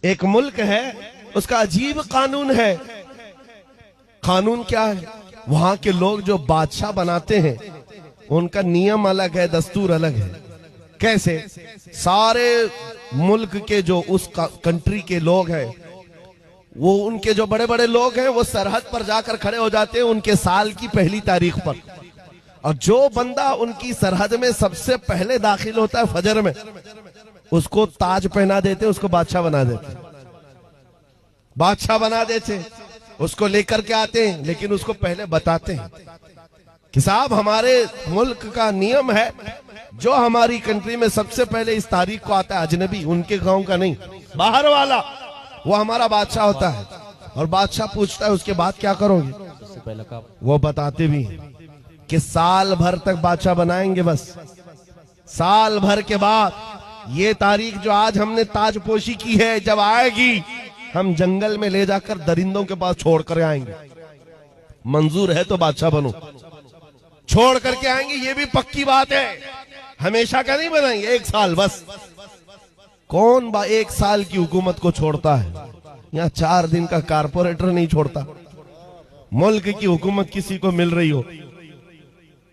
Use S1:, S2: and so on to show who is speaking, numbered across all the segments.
S1: एक मुल्क है, उसका अजीब कानून है। कानून क्या है? वहां के लोग जो बादशाह बनाते हैं उनका नियम अलग है, दस्तूर अलग है। कैसे? सारे मुल्क के जो उस कंट्री के लोग हैं, वो उनके जो बड़े बड़े लोग हैं, वो सरहद पर जाकर खड़े हो जाते हैं उनके साल की पहली तारीख पर। और जो बंदा उनकी सरहद में सबसे पहले दाखिल होता है फजर में, उसको ताज पहना देते, उसको बादशाह बना देते। बादशाह बना देते, उसको लेकर के आते हैं, लेकिन उसको पहले बताते हैं कि साहब हमारे मुल्क का नियम है, जो हमारी कंट्री में सबसे पहले इस तारीख को आता है अजनबी, उनके गांव का नहीं, बाहर वाला, वो हमारा बादशाह होता है। और बादशाह पूछता है उसके बाद क्या करोगे? सबसे पहले का वो बताते भी हैं कि साल भर तक बादशाह बनाएंगे, बस साल भर के बाद ये तारीख जो आज हमने ताजपोशी की है, जब आएगी हम जंगल में ले जाकर दरिंदों के पास छोड़ कर आएंगे। मंजूर है तो बादशाह बनो। छोड़ करके आएंगे, ये भी पक्की बात है, हमेशा का नहीं बनाएंगे, एक साल बस। कौन एक साल की हुकूमत को छोड़ता है? यहाँ 4 दिन का कारपोरेटर नहीं छोड़ता। मुल्क की हुकूमत किसी को मिल रही हो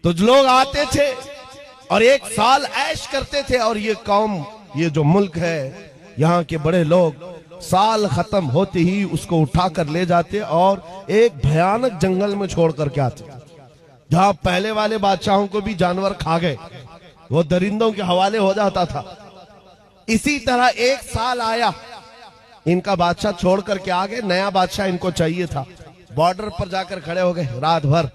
S1: तो लोग आते थे और एक साल ऐश करते थे। और ये कौम, ये जो मुल्क है, यहाँ के बड़े लोग साल खत्म होते ही उसको उठाकर ले जाते और एक भयानक जंगल में छोड़ करके आते, जहां पहले वाले बादशाहों को भी जानवर खा गए, वो दरिंदों के हवाले हो जाता था। इसी तरह एक साल आया, इनका बादशाह छोड़ करके आ गए, नया बादशाह इनको चाहिए था। बॉर्डर पर जाकर खड़े हो गए, रात भर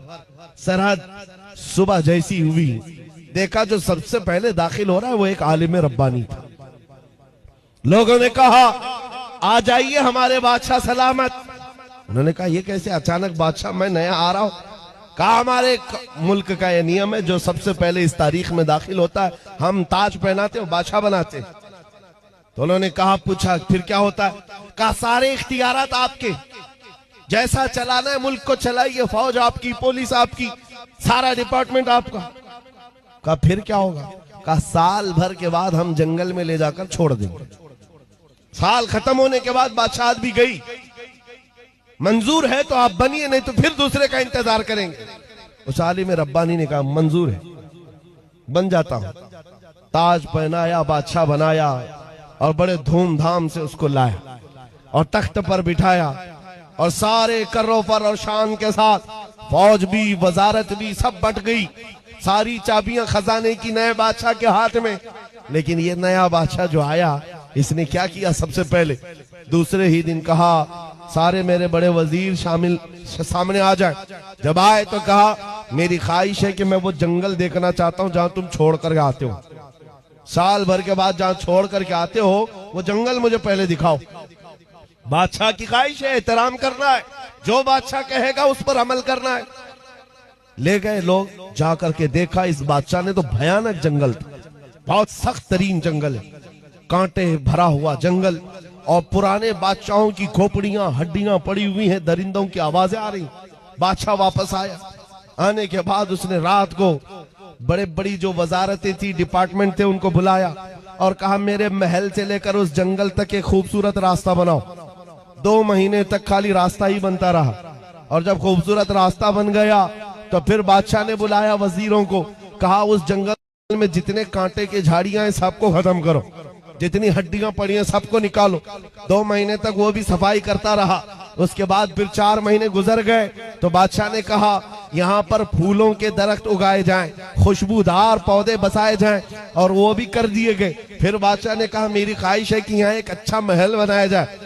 S1: सरहद। सुबह जैसी हुई, देखा जो सबसे पहले दाखिल हो रहा है वो एक आलिम रब्बानी था। लोगों ने कहा आ जाइए हमारे बादशाह सलामत। उन्होंने कहा ये कैसे अचानक बादशाह, मैं नया आ रहा हूं। कहा हमारे मुल्क का ये नियम है, जो सबसे पहले इस तारीख में दाखिल होता है हम ताज पहनाते हैं, बादशाह बनाते हैं। तो उन्होंने कहा, पूछा फिर क्या होता है? कहा सारे इख्तियारात आपके, जैसा चलाना है मुल्क को चलाइए, फौज आपकी, पुलिस आपकी, सारा डिपार्टमेंट आपका। कहा फिर क्या होगा? कहा साल भर के बाद हम जंगल में ले जाकर छोड़ देंगे। साल खत्म होने के बाद बादशाह भी गई, मंजूर है तो आप बनिए, नहीं तो फिर दूसरे का इंतजार करेंगे। उस आलिम रब्बानी ने कहा मंजूर है, बन जाता हूं। ताज पहनाया, बादशाह बनाया और बड़े धूमधाम से उसको लाया और तख्त पर बिठाया और सारे कर्रों पर और शान के साथ, फौज भी, वजारत भी, सब बट गई। सारी चाबियां खजाने की नए बादशाह के हाथ में। लेकिन ये नया बादशाह जो आया, इसने क्या किया? सबसे पहले दूसरे ही दिन कहा सारे मेरे बड़े वजीर सामने आ जाए। जब आए तो कहा मेरी ख्वाहिश है कि मैं वो जंगल देखना चाहता हूं जहां तुम छोड़ कर आते हो। साल भर के बाद जहां छोड़ करके आते हो वो जंगल मुझे पहले दिखाओ। बादशाह की ख्वाहिश है, एहतराम करना है, जो बादशाह कहेगा उस पर अमल करना है। ले गए लोग, जा करके देखा इस बादशाह ने तो भयानक जंगल था, बहुत सख्त तरीन जंगल है, कांटे भरा हुआ जंगल, और पुराने बादशाहों की खोपड़ियां, हड्डियां पड़ी हुई हैं, दरिंदों की आवाजें आ रही। बादशाह वापस आया। आने के बाद उसने रात को बड़े बड़ी जो वजारतें थी, डिपार्टमेंट थे, उनको बुलाया और कहा मेरे महल से लेकर उस जंगल तक एक खूबसूरत रास्ता बनाओ। 2 महीने तक खाली रास्ता ही बनता रहा, और जब खूबसूरत रास्ता बन गया तो फिर बादशाह ने बुलाया वजीरों को, कहा उस जंगल में जितने कांटे के झाड़ियां हैं सबको खत्म करो, जितनी हड्डियां पड़ी हैं सबको निकालो। 2 महीने तक वो भी सफाई करता रहा। उसके बाद फिर 4 महीने गुजर गए तो बादशाह ने कहा यहाँ पर फूलों के दरख्त उगाए जाएं, खुशबूदार पौधे बसाए जाएं, और वो भी कर दिए गए। फिर बादशाह ने कहा मेरी ख्वाहिश है कि यहाँ एक अच्छा महल बनाया जाए।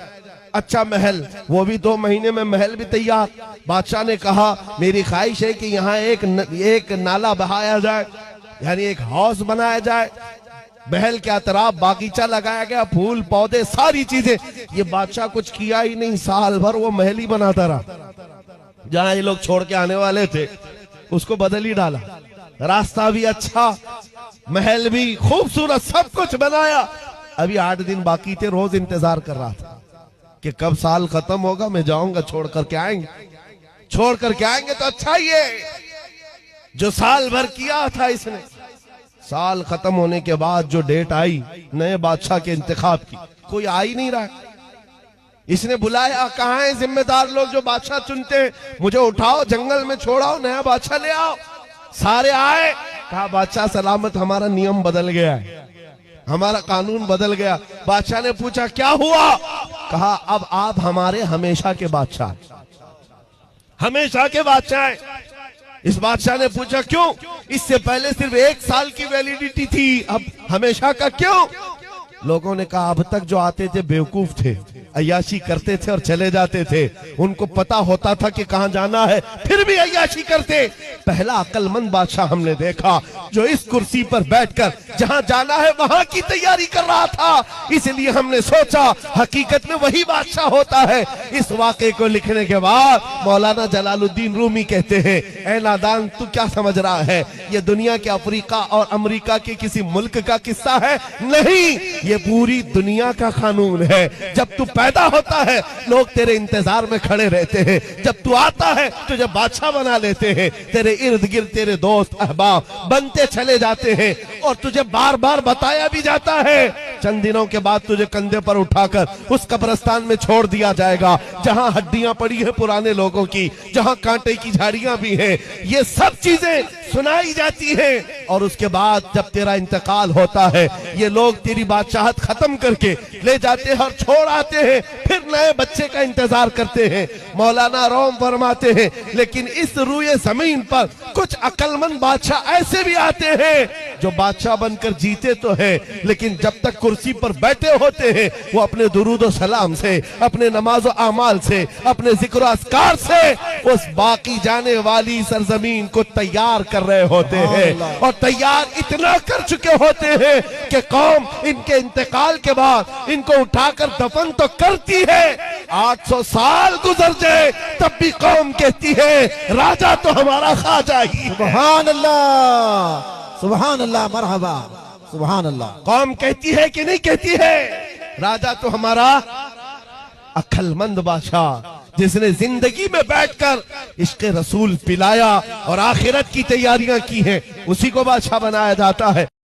S1: अच्छा महल, वो भी 2 महीने में महल भी तैयार। बादशाह ने कहा मेरी ख्वाहिश है कि यहाँ एक नाला बहाया जाए, यानी एक हाउस बनाया जाए, महल के अतराफ बागीचा लगाया गया, फूल पौधे सारी चीजें। ये बादशाह कुछ किया ही नहीं, साल भर वो महल ही बनाता रहा। जहां ये लोग छोड़ के आने वाले थे उसको बदल ही डाला, रास्ता भी अच्छा, महल भी खूबसूरत, सब कुछ बनाया। अभी 8 दिन बाकी थे, रोज इंतजार कर रहा था कि कब साल खत्म होगा, मैं जाऊंगा, छोड़ करके आएंगे, छोड़ करके आएंगे तो अच्छा ही है। जो साल भर किया था इसने, साल खत्म होने के बाद जो डेट आई नए बादशाह के इंतखाब की, कोई आ ही नहीं रहा है। इसने बुलाया, कहाँ है जिम्मेदार लोग जो बादशाह चुनते हैं, मुझे उठाओ, जंगल में छोड़ाओ, नया बादशाह ले आओ। सारे आए, कहा बादशाह सलामत, हमारा नियम बदल गया है, हमारा कानून बदल गया। बादशाह ने पूछा क्या हुआ? कहा अब आप हमारे हमेशा के बादशाह, हमेशा के बादशाह। इस बादशाह ने पूछा क्यों? इससे पहले सिर्फ 1 साल की वैलिडिटी थी, अब हमेशा का क्यों? लोगों ने कहा अब तक जो आते थे बेवकूफ थे, अय्याशी करते थे और चले जाते थे, उनको पता होता था कि कहां जाना है, फिर भी अय्याशी करते। पहला अक्लमंद बादशाह हमने देखा जो इस कुर्सी पर बैठकर जहां जाना है वहां की तैयारी कर रहा था। इसलिए हमने सोचा हकीकत में वही बादशाह होता है। इस वाक़े को लिखने के बाद मौलाना जलालुद्दीन रूमी कहते हैं, ऐ नादान तू क्या समझ रहा है, ये दुनिया के अफ्रीका और अमेरिका के किसी मुल्क का किस्सा है? नहीं, ये पूरी दुनिया का कानून है। जब तू पैदा होता है लोग तेरे इंतजार में खड़े रहते हैं, जब तू आता है तुझे बादशाह बना लेते हैं, तेरे इर्द गिर्द तेरे दोस्त अहबाब बनते चले जाते हैं और तुझे बार बार बताया भी जाता है। चंद दिनों के बाद तुझे कंधे पर उठाकर उस कब्रिस्तान में छोड़ दिया जाएगा जहां हड्डियां पड़ी है पुराने लोगों की, जहां कांटे की झाड़ियां भी हैं। ये सब चीजें सुनाई जाती हैं और उसके बाद जब तेरा इंतकाल होता है ये लोग तेरी बादशाहत खत्म करके ले जाते हैं और छोड़ आते हैं, फिर नए बच्चे का इंतजार करते हैं। मौलाना रोम फरमाते हैं लेकिन इस रूए जमीन पर कुछ अक्लमंद बादशाह ऐसे भी आते हैं जो बादशाह बनकर जीते तो है लेकिन जब तक कुर्सी पर बैठे होते हैं वो अपने दुरूद और सलाम से, अपने नमाज और अमाल से, अपने जिक्र अस्कार से उस बाकी जाने वाली सरजमीन को तैयार कर रहे होते हैं और तैयार इतना कर चुके होते हैं कि कौम इनके इंतकाल के बाद इनको उठाकर दफन तो करती है, 800 साल गुजर जाए तब भी कौम कहती है राजा तो हमारा ख्वाजा ही।
S2: सुभान अल्लाह, सुभान अल्लाह, मरहबा, सुभान अल्लाह।
S1: कौम कहती है कि नहीं कहती है? राजा तो हमारा अक्लमंद बादशाह जिसने जिंदगी में बैठकर इश्क रसूल पिलाया और आखिरत की तैयारियां की हैं, उसी को बादशाह बनाया जाता है।